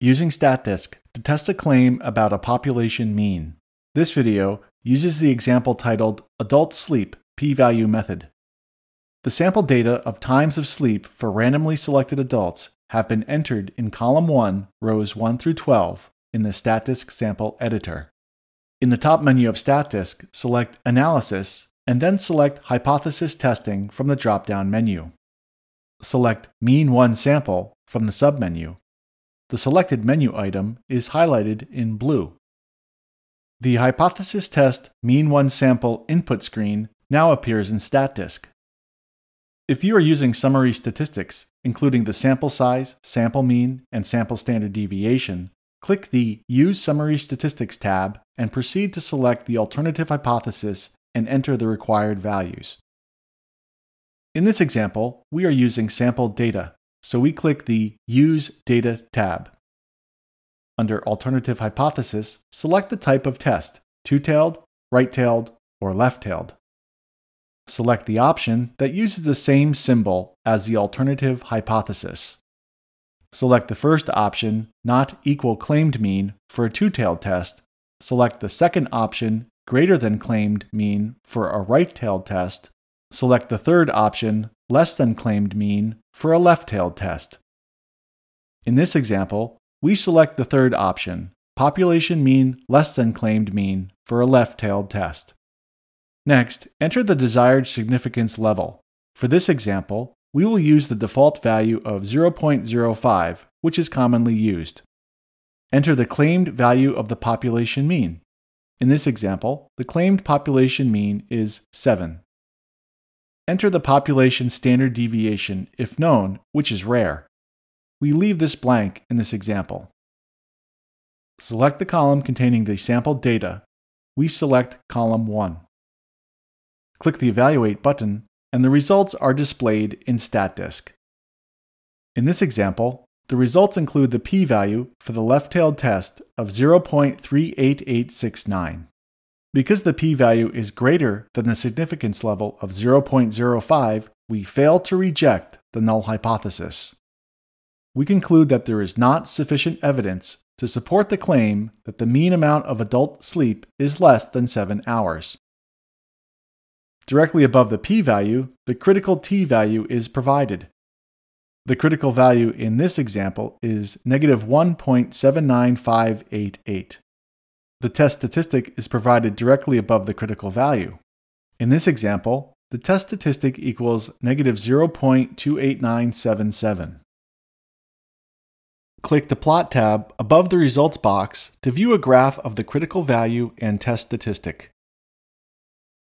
Using Statdisk to test a claim about a population mean. This video uses the example titled Adult Sleep P-Value Method. The sample data of times of sleep for randomly selected adults have been entered in column 1, rows 1 through 12 in the Statdisk sample editor. In the top menu of Statdisk, select Analysis and then select Hypothesis Testing from the drop-down menu. Select Mean 1 Sample from the submenu. The selected menu item is highlighted in blue. The Hypothesis Test Mean 1 Sample input screen now appears in Statdisk. If you are using summary statistics, including the sample size, sample mean, and sample standard deviation, click the Use Summary Statistics tab and proceed to select the alternative hypothesis and enter the required values. In this example, we are using sample data, so we click the Use Data tab. Under Alternative Hypothesis, select the type of test, two-tailed, right-tailed, or left-tailed. Select the option that uses the same symbol as the alternative hypothesis. Select the first option, Not Equal Claimed Mean, for a two-tailed test. Select the second option, Greater than Claimed Mean, for a right-tailed test. Select the third option, Less than Claimed Mean, for a left-tailed test. In this example, we select the third option, Population Mean Less than Claimed Mean, for a left-tailed test. Next, enter the desired significance level. For this example, we will use the default value of 0.05, which is commonly used. Enter the claimed value of the population mean. In this example, the claimed population mean is 7. Enter the population standard deviation, if known, which is rare. We leave this blank in this example. Select the column containing the sample data. We select column 1. Click the Evaluate button, and the results are displayed in Statdisk. In this example, the results include the p-value for the left-tailed test of 0.38869. Because the p-value is greater than the significance level of 0.05, we fail to reject the null hypothesis. We conclude that there is not sufficient evidence to support the claim that the mean amount of adult sleep is less than 7 hours. Directly above the p-value, the critical t-value is provided. The critical value in this example is -1.79588. The test statistic is provided directly above the critical value. In this example, the test statistic equals -0.28977. Click the Plot tab above the Results box to view a graph of the critical value and test statistic.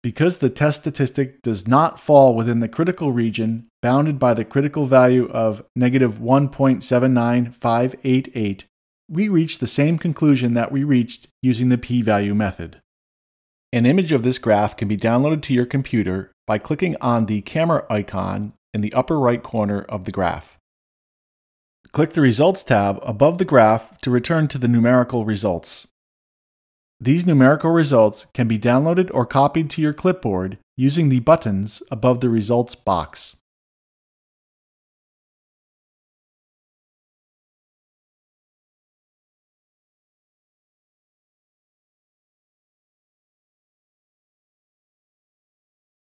Because the test statistic does not fall within the critical region bounded by the critical value of -1.79588, we reach the same conclusion that we reached using the p-value method. An image of this graph can be downloaded to your computer by clicking on the camera icon in the upper right corner of the graph. Click the Results tab above the graph to return to the numerical results. These numerical results can be downloaded or copied to your clipboard using the buttons above the results box.